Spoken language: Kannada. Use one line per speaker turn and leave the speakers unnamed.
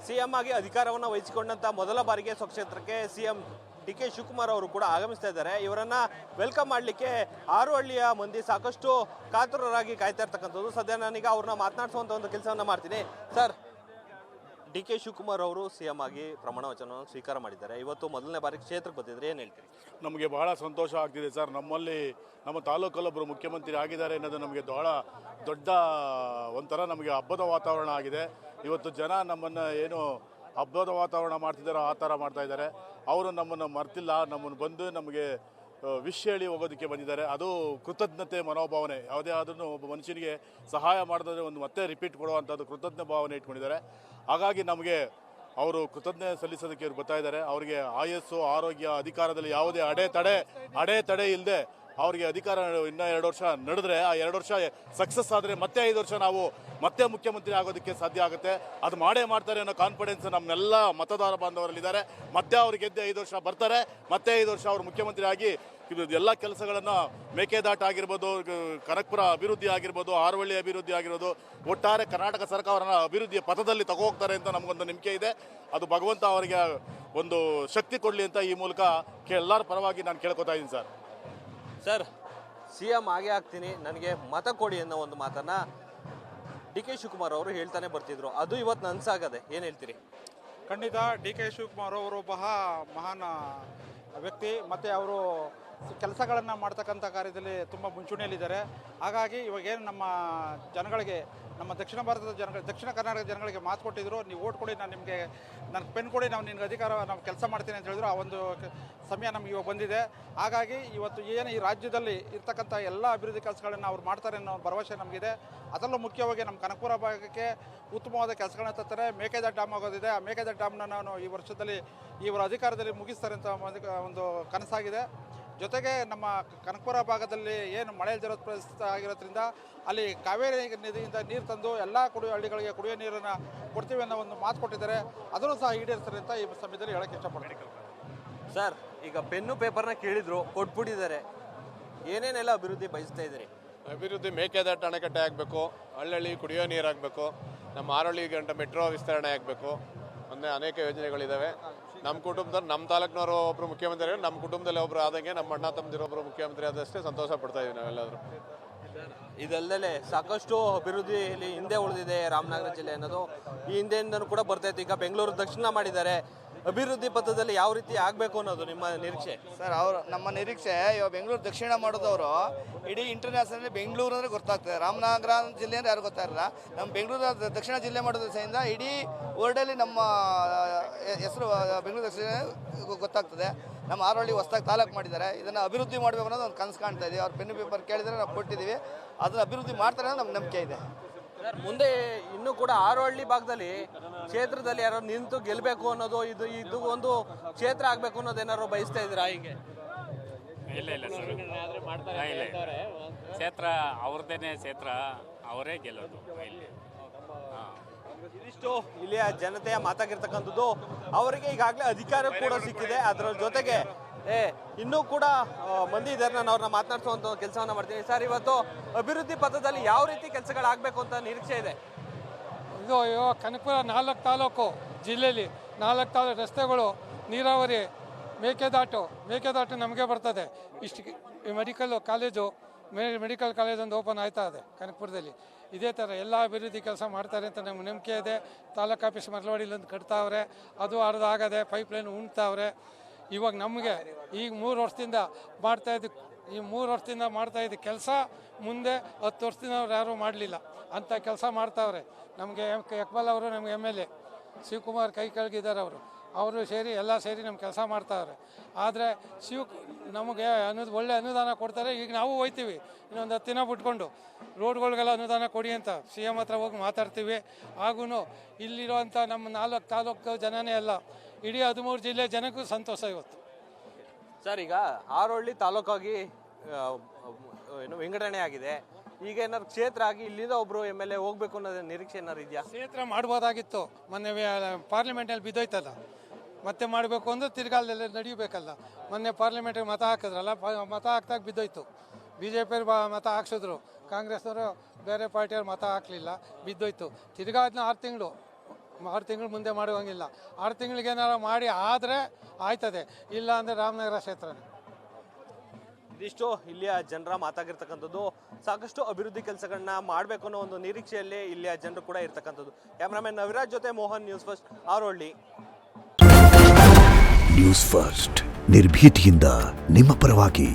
ಸಿಎಂ ಆಗಿ ಅಧಿಕಾರವನ್ನು ವಹಿಸಿಕೊಂಡಂತ ಮೊದಲ ಬಾರಿಗೆ ಸ್ವಕ್ಷೇತ್ರಕ್ಕೆ ಸಿಎಂ ಡಿ.ಕೆ. ಶಿವಕುಮಾರ್ ಅವರು ಕೂಡ ಆಗಮಿಸ್ತಾ ಇದ್ದಾರೆ. ಇವರನ್ನ ವೆಲ್ಕಮ್ ಮಾಡಲಿಕ್ಕೆ ಹಾರೋಹಳ್ಳಿಯ ಮಂದಿ ಸಾಕಷ್ಟು ಕಾತುರರಾಗಿ ಕಾಯ್ತಾ ಇರ್ತಕ್ಕಂಥದ್ದು. ಸದ್ಯ ನಾನೀಗ ಅವ್ರನ್ನ ಮಾತನಾಡಿಸುವಂಥ ಒಂದು ಕೆಲಸವನ್ನ ಮಾಡ್ತೀನಿ. ಸರ್, ಡಿ.ಕೆ. ಶಿವಕುಮಾರ್ ಅವರು ಸಿಎಂ ಆಗಿ ಪ್ರಮಾಣ ವಚನವನ್ನು ಸ್ವೀಕಾರ ಮಾಡಿದ್ದಾರೆ. ಇವತ್ತು ಮೊದಲನೇ ಬಾರಿ ಕ್ಷೇತ್ರಕ್ಕೆ ಬಂದಿದ್ರೆ ಏನು ಹೇಳ್ತೀರಿ?
ನಮಗೆ ಬಹಳ ಸಂತೋಷ ಆಗ್ತಿದೆ ಸರ್. ನಮ್ಮ ತಾಲೂಕಲ್ಲೊಬ್ಬರು ಮುಖ್ಯಮಂತ್ರಿ ಆಗಿದ್ದಾರೆ ಅನ್ನೋದು ನಮಗೆ ಬಹಳ ದೊಡ್ಡ ಒಂಥರ ನಮಗೆ ಹಬ್ಬದ ವಾತಾವರಣ ಆಗಿದೆ. ಇವತ್ತು ಜನ ನಮ್ಮನ್ನು ಏನು ಹಬ್ಬದ ವಾತಾವರಣ ಮಾಡ್ತಿದ್ದಾರೋ ಆ ಥರ ಮಾಡ್ತಾ ಇದ್ದಾರೆ. ಅವರು ನಮ್ಮನ್ನು ಮರ್ತಿಲ್ಲ, ನಮ್ಮನ್ನು ಬಂದು ನಮಗೆ ವಿಷ್ ಹೇಳಿ ಹೋಗೋದಕ್ಕೆ ಬಂದಿದ್ದಾರೆ. ಅದು ಕೃತಜ್ಞತೆ ಮನೋಭಾವನೆ. ಯಾವುದೇ ಆದ್ರೂ ಒಬ್ಬ ಮನುಷ್ಯನಿಗೆ ಸಹಾಯ ಮಾಡಿದ್ರೆ ಒಂದು ಮತ್ತೆ ರಿಪೀಟ್ ಕೊಡುವಂಥದ್ದು ಕೃತಜ್ಞ ಭಾವನೆ ಇಟ್ಕೊಂಡಿದ್ದಾರೆ. ಹಾಗಾಗಿ ನಮಗೆ ಅವರು ಕೃತಜ್ಞತೆ ಸಲ್ಲಿಸೋದಕ್ಕೆ ಇವ್ರು ಬರ್ತಾ ಇದ್ದಾರೆ. ಅವರಿಗೆ ಆಯಸ್ಸು, ಆರೋಗ್ಯ, ಅಧಿಕಾರದಲ್ಲಿ ಯಾವುದೇ ಅಡೆತಡೆ ಇಲ್ಲದೆ ಅವರಿಗೆ ಅಧಿಕಾರ ಇನ್ನೂ 2 ವರ್ಷ ನಡೆದ್ರೆ, ಆ 2 ವರ್ಷ ಸಕ್ಸಸ್ ಆದರೆ ಮತ್ತೆ 5 ವರ್ಷ ನಾವು ಮತ್ತೆ ಮುಖ್ಯಮಂತ್ರಿ ಆಗೋದಕ್ಕೆ ಸಾಧ್ಯ ಆಗುತ್ತೆ. ಅದು ಮಾಡೇ ಮಾಡ್ತಾರೆ ಅನ್ನೋ ಕಾನ್ಫಿಡೆನ್ಸ್ ನಮ್ಮೆಲ್ಲ ಮತದಾರ ಬಾಂಧವರಲ್ಲಿದ್ದಾರೆ. ಮತ್ತೆ ಅವ್ರಿಗೆ ಗೆದ್ದು 5 ವರ್ಷ ಬರ್ತಾರೆ, ಮತ್ತೆ 5 ವರ್ಷ ಅವರು ಮುಖ್ಯಮಂತ್ರಿ ಆಗಿ ಎಲ್ಲ ಕೆಲಸಗಳನ್ನು ಮೇಕೆದಾಟು ಆಗಿರ್ಬೋದು, ಕನಕಪುರ ಅಭಿವೃದ್ಧಿ ಆಗಿರ್ಬೋದು, ಹಾರೋಹಳ್ಳಿ ಅಭಿವೃದ್ಧಿ ಆಗಿರೋದು, ಒಟ್ಟಾರೆ ಕರ್ನಾಟಕ ಸರ್ಕಾರನ ಅಭಿವೃದ್ಧಿಯ ಪಥದಲ್ಲಿ ತಗೋಗ್ತಾರೆ ಅಂತ ನಮಗೊಂದು ನಂಬಿಕೆ ಇದೆ. ಅದು ಭಗವಂತ ಅವರಿಗೆ ಒಂದು ಶಕ್ತಿ ಕೊಡಲಿ ಅಂತ ಈ ಮೂಲಕ ಎಲ್ಲರ ಪರವಾಗಿ ನಾನು ಕೇಳ್ಕೊತಾ ಇದ್ದೀನಿ ಸರ್.
ಸರ್, ಸಿಎಂ ಆಗೇ ಆಗ್ತೀನಿ, ನನಗೆ ಮತ ಕೊಡಿ ಅನ್ನೋ ಒಂದು ಮಾತನ್ನ ಡಿ.ಕೆ. ಶಿವಕುಮಾರ್ ಅವರು ಹೇಳ್ತಾನೆ ಬರ್ತಿದ್ರು. ಅದು ಇವತ್ತು ನನಸಾಗದೆ, ಏನು ಹೇಳ್ತೀರಿ?
ಖಂಡಿತ ಡಿ.ಕೆ. ಶಿವಕುಮಾರ್ ಅವರು ಮಹಾನ್ ವ್ಯಕ್ತಿ, ಮತ್ತು ಅವರು ಕೆಲಸಗಳನ್ನು ಮಾಡ್ತಕ್ಕಂಥ ಕಾರ್ಯದಲ್ಲಿ ತುಂಬ ಮುಂಚೂಣಿಯಲ್ಲಿದ್ದಾರೆ. ಹಾಗಾಗಿ ಇವಾಗೇನು ನಮ್ಮ ಜನಗಳಿಗೆ, ನಮ್ಮ ದಕ್ಷಿಣ ಭಾರತದ ಜನಗಳು, ದಕ್ಷಿಣ ಕರ್ನಾಟಕದ ಜನಗಳಿಗೆ ಮಾತು ಕೊಟ್ಟಿದ್ರು, ನೀವು ಓಟ್ ಕೊಡಿ, ನನಗೆ ಪೆನ್ ಕೊಡಿ, ನಾವು ನಿನ್ಗೆ ಅಧಿಕಾರ, ನಾವು ಕೆಲಸ ಮಾಡ್ತೀನಿ ಅಂತ ಹೇಳಿದ್ರು. ಆ ಒಂದು ಸಮಯ ನಮ್ಗೆ ಇವಾಗ ಬಂದಿದೆ. ಹಾಗಾಗಿ ಇವತ್ತು ಏನು ಈ ರಾಜ್ಯದಲ್ಲಿ ಇರ್ತಕ್ಕಂಥ ಎಲ್ಲ ಅಭಿವೃದ್ಧಿ ಕೆಲಸಗಳನ್ನು ಅವ್ರು ಮಾಡ್ತಾರೆ ಅನ್ನೋ ಭರವಸೆ ನಮಗಿದೆ. ಅದರಲ್ಲೂ ಮುಖ್ಯವಾಗಿ ನಮ್ಮ ಕನಕಪುರ ಭಾಗಕ್ಕೆ ಉತ್ತಮವಾದ ಕೆಲಸಗಳನ್ನ ತರ್ತಾರೆ. ಮೇಕೆದಾಟು ಡ್ಯಾಮ್ ಆಗೋದಿದೆ, ಆ ಮೇಕೆದಾಟು ಡ್ಯಾಮ್ನ ನಾನು ಈ ವರ್ಷದಲ್ಲಿ, ಇವರ ಅಧಿಕಾರದಲ್ಲಿ ಮುಗಿಸ್ತಾರೆ ಅಂತ ಒಂದು ಕನಸಾಗಿದೆ. ಜೊತೆಗೆ ನಮ್ಮ ಕನಕಪುರ ಭಾಗದಲ್ಲಿ ಏನು ಮಳೆ ಜಲದ ಪರಿಸ್ಥಿತಿ ಆಗಿರೋದ್ರಿಂದ ಅಲ್ಲಿ ಕಾವೇರಿ ನದಿಯಿಂದ ನೀರು ತಂದು ಎಲ್ಲ ಹಳ್ಳಿಗಳಿಗೆ ಕುಡಿಯೋ ನೀರನ್ನು ಕೊಡ್ತೀವಿ ಅನ್ನೋ ಒಂದು ಮಾತು ಕೊಟ್ಟಿದ್ದಾರೆ. ಅದನ್ನು ಸಹ ಈಡೇರಿಸ್ತಾರೆ ಅಂತ ಈ ಸಮಯದಲ್ಲಿ ಹೇಳಕ್ಕೆ ಇಷ್ಟಪಡ್ತೀನಿ.
ಸರ್, ಈಗ ಪೆನ್ನು ಪೇಪರ್ನ ಕೇಳಿದ್ರು, ಕೊಟ್ಬಿಟ್ಟಿದ್ದಾರೆ. ಏನೇನೆಲ್ಲ ಅಭಿವೃದ್ಧಿ ಬಯಸ್ತಾ ಇದ್ದೀರಿ?
ಅಭಿವೃದ್ಧಿ ಮೇಕೆದಾಟು ಅಣೆಕಟ್ಟೆ ಆಗಬೇಕು, ಹಳ್ಳಿ ಕುಡಿಯೋ ನೀರು ಆಗಬೇಕು, ನಮ್ಮ ಹಾರೋಹಳ್ಳಿ ಗಂಟ ಮೆಟ್ರೋ ವಿಸ್ತರಣೆ ಆಗಬೇಕು, ಮೊನ್ನೆ ಅನೇಕ ಯೋಜನೆಗಳಿದ್ದಾವೆ. ನಮ್ಮ ಕುಟುಂಬದಲ್ಲಿ, ನಮ್ಮ ತಾಲೂಕಿನವರು ಒಬ್ಬರು ಮುಖ್ಯಮಂತ್ರಿ, ನಮ್ಮ ಕುಟುಂಬದಲ್ಲಿ ಒಬ್ಬರು ಆದಂಗೆ ನಮ್ಮ ಅಣ್ಣ ತಮ್ಮದಿರೊಬ್ಬರು ಮುಖ್ಯಮಂತ್ರಿ ಆದಷ್ಟೇ ಸಂತೋಷ ಪಡ್ತಾ ಇದ್ದೀವಿ ನಾವೆಲ್ಲರೂ.
ಇದಲ್ಲದೆ ಸಾಕಷ್ಟು ಅಭಿವೃದ್ಧಿಯಲ್ಲಿ ಹಿಂದೆ ಉಳಿದಿದೆ ರಾಮನಗರ ಜಿಲ್ಲೆ ಅನ್ನೋದು ಈ ಹಿಂದೆಯಿಂದನೂ ಕೂಡ ಬರ್ತಾ ಇತ್ತು. ಈಗ ಬೆಂಗಳೂರು ದಕ್ಷಿಣ ಮಾಡಿದ್ದಾರೆ. ಅಭಿವೃದ್ಧಿ ಪಥದಲ್ಲಿ ಯಾವ ರೀತಿ ಆಗಬೇಕು ಅನ್ನೋದು ನಿಮ್ಮ ನಿರೀಕ್ಷೆ?
ಸರ್, ನಮ್ಮ ನಿರೀಕ್ಷೆ ಇವಾಗ ಬೆಂಗಳೂರು ದಕ್ಷಿಣ ಮಾಡೋದವರು ಇಡೀ ಇಂಟರ್ನ್ಯಾಷನಲ್ ಬೆಂಗಳೂರು ಅಂದರೆ ಗೊತ್ತಾಗ್ತದೆ. ರಾಮನಗರ ಜಿಲ್ಲೆ ಅಂದರೆ ಯಾರು ಗೊತ್ತಾಗಿರಲ್ಲ. ನಮ್ಮ ಬೆಂಗಳೂರು ದಕ್ಷಿಣ ಜಿಲ್ಲೆ ಮಾಡೋದ್ರ ಸಹಿತ ಇಡೀ ವರ್ಲ್ಡಲ್ಲಿ ನಮ್ಮ ಹೆಸರು ಬೆಂಗಳೂರು ದಕ್ಷಿಣ ಗೊತ್ತಾಗ್ತದೆ. ನಮ್ಮ ಹಾರೋಹಳ್ಳಿ ಹೊಸದಾಗಿ ತಾಲೂಕು ಮಾಡಿದ್ದಾರೆ. ಇದನ್ನು ಅಭಿವೃದ್ಧಿ ಮಾಡಬೇಕು ಅನ್ನೋದು ಒಂದು ಕನಸು ಕಾಣ್ತಾ ಇದ್ದೀವಿ. ಅವ್ರು ಪೆನ್ನು ಪೇಪರ್ ಕೇಳಿದರೆ ನಾವು ಕೊಟ್ಟಿದ್ದೀವಿ. ಅದನ್ನು ಅಭಿವೃದ್ಧಿ ಮಾಡ್ತಾರೆ ಅನ್ನೋ ನಮ್ಗೆ ನಂಬಿಕೆ ಇದೆ.
ಸರ್, ಮುಂದೆ ಇನ್ನೂ ಕೂಡ ಹಾರೋಹಳ್ಳಿ ಭಾಗದಲ್ಲಿ ಕ್ಷೇತ್ರದಲ್ಲಿ ಯಾರು ನಿಂತು ಗೆಲ್ಲಬೇಕು ಅನ್ನೋದು, ಇದು ಒಂದು ಕ್ಷೇತ್ರ ಆಗಬೇಕು ಅನ್ನೋದು ಏನಾದ್ರು ಬಯಸ್ತಾ ಇದ್ದೀರಾ? ಹೀಗೆ
ಇಲ್ಲ ಸರ್, ಕ್ಷೇತ್ರ ಅವ್ರದ್ದೇನೆ, ಕ್ಷೇತ್ರ ಅವರೇ ಗೆಲ್ಲೋದು ಇಲ್ಲಿ.
ಇದಿಷ್ಟು ಇಲ್ಲಿಯ ಜನತೆಯ ಮಾತಾಗಿರ್ತಕ್ಕಂಥದ್ದು. ಅವರಿಗೆ ಈಗಾಗಲೇ ಅಧಿಕಾರ ಕೂಡ ಸಿಕ್ಕಿದೆ. ಅದರ ಜೊತೆಗೆ ಇನ್ನೂ ಕೂಡ ಮಂದಿ ಇದ್ದಾರೆ. ನಾನು ಅವ್ರನ್ನ ಮಾತನಾಡಿಸುವಂಥ ಕೆಲಸವನ್ನ ಮಾಡ್ತೀನಿ. ಸರ್, ಇವತ್ತು ಅಭಿವೃದ್ಧಿ ಪಥದಲ್ಲಿ ಯಾವ ರೀತಿ ಕೆಲಸಗಳಾಗಬೇಕು ಅಂತ ನಿರೀಕ್ಷೆ ಇದೆ?
ಇದು ಕನಕಪುರ 4 ತಾಲೂಕು ಜಿಲ್ಲೆಯಲ್ಲಿ 4 ತಾಲೂಕು ರಸ್ತೆಗಳು, ನೀರಾವರಿ, ಮೇಕೆದಾಟು ನಮಗೆ ಬರ್ತದೆ. ಇಷ್ಟು ಮೆಡಿಕಲ್ ಕಾಲೇಜ್ ಒಂದು ಓಪನ್ ಆಯ್ತಾ ಇದೆ ಕನಕಪುರದಲ್ಲಿ. ಇದೇ ಥರ ಎಲ್ಲ ಅಭಿವೃದ್ಧಿ ಕೆಲಸ ಮಾಡ್ತಾರೆ ಅಂತ ನಮ್ಗೆ ನಂಬಿಕೆ ಇದೆ. ತಾಲೂಕು ಆಫೀಸ್ ಮರಳವಾಡಿಲೊಂದು ಕಟ್ತಾವ್ರೆ, ಅದು ಅರ್ಧ ಆಗದೆ, ಪೈಪ್ಲೈನ್ ಉಣ್ತಾವ್ರೆ. ಇವಾಗ ನಮಗೆ ಈಗ 3 ವರ್ಷದಿಂದ ಮಾಡ್ತಾಯಿದ್ದು ಕೆಲಸ ಮುಂದೆ 10 ವರ್ಷದಿಂದ ಅವ್ರು ಯಾರೂ ಮಾಡಲಿಲ್ಲ ಅಂಥ ಕೆಲಸ ಮಾಡ್ತಾವ್ರೆ. ನಮಗೆ ಯಕ್ಬಲ್ ಅವರು, ನಮಗೆ MLA ಶಿವಕುಮಾರ್ ಕೈ ಕೆಳಗಿದ್ದಾರೆ. ಅವರು ಎಲ್ಲ ಸೇರಿ ನಮ್ಮ ಕೆಲಸ ಮಾಡ್ತಾವ್ರೆ. ಆದರೆ ನಮಗೆ ಒಳ್ಳೆ ಅನುದಾನ ಕೊಡ್ತಾರೆ. ಈಗ ನಾವು ಹೋಗ್ತೀವಿ, ಇನ್ನೊಂದು 10 ದಿನ ಬಿಟ್ಕೊಂಡು ರೋಡ್ಗಳಿಗೆಲ್ಲ ಅನುದಾನ ಕೊಡಿ ಅಂತ CM ಹತ್ರ ಹೋಗಿ ಮಾತಾಡ್ತೀವಿ. ಹಾಗೂ ಇಲ್ಲಿರುವಂಥ ನಮ್ಮ 4 ತಾಲೂಕು ಜನನೇ ಅಲ್ಲ, ಇಡೀ 13 ಜಿಲ್ಲೆ ಜನಕ್ಕೂ ಸಂತೋಷ ಇವತ್ತು.
ಸರ್, ಈಗ ಹಾರೋಹಳ್ಳಿ ತಾಲೂಕಾಗಿ ವಿಂಗಡಣೆ ಆಗಿದೆ. ಈಗ ಏನಾದ್ರು ಕ್ಷೇತ್ರ ಆಗಿ ಇಲ್ಲಿಂದ ಒಬ್ರು MLA ಹೋಗ್ಬೇಕು ಅನ್ನೋದು ನಿರೀಕ್ಷೆ ಏನಾದ್ರು ಇದೆಯಾ?
ಕ್ಷೇತ್ರ ಮಾಡ್ಬೋದಾಗಿತ್ತು. ಮೊನ್ನೆ ಪಾರ್ಲಿಮೆಂಟಲ್ಲಿ ಬಿದ್ದೋಯ್ತಲ್ಲ, ಮತ್ತೆ ಮಾಡಬೇಕು ಅಂದ್ರೆ ತಿರ್ಗಾಲದಲ್ಲಿ ನಡೆಯಬೇಕಲ್ಲ. ಮೊನ್ನೆ ಪಾರ್ಲಿಮೆಂಟ್ಗೆ ಮತ ಹಾಕಿದ್ರಲ್ಲ, ಮತ ಹಾಕ್ದಾಗ ಬಿದ್ದೋಯ್ತು. BJP ಮತ ಹಾಕ್ಸಿದ್ರು, ಕಾಂಗ್ರೆಸ್ನವರು ಬೇರೆ ಪಾರ್ಟಿಯವ್ರು ಮತ ಹಾಕಲಿಲ್ಲ, ಬಿದ್ದೋಯ್ತು. ತಿರ್ಗಾ ಅದನ್ನ 6 ತಿಂಗಳು 6 ತಿಂಗಳು ಮುಂದೆ ಮಾಡುವಂಗಿಲ್ಲ. 6 ತಿಂಗಳಿಗೆ ಏನಾರು ಮಾಡಿ ಆದರೆ ಆಯ್ತದೆ, ಇಲ್ಲ ಅಂದರೆ ರಾಮನಗರ ಕ್ಷೇತ್ರನೇ.
ಇದಿಷ್ಟು ಇಲ್ಲಿಯ ಜನರ ಮಾತಾಗಿರ್ತಕ್ಕಂಥದ್ದು. ಸಾಕಷ್ಟು ಅಭಿವೃದ್ಧಿ ಕೆಲಸಗಳನ್ನ ಮಾಡಬೇಕು ಅನ್ನೋ ಒಂದು ನಿರೀಕ್ಷೆಯಲ್ಲಿ ಇಲ್ಲಿಯ ಜನರು ಕೂಡ ಇರ್ತಕ್ಕಂಥದ್ದು. ಕ್ಯಾಮ್ರಾಮನ್ ನವಿರಾಜ್ ಜೊತೆ Mohan, news first, Arohalli.
News first ನಿರ್ಭೀತಿಯಿಂದ ನಿಮ್ಮ ಪರವಾಗಿ.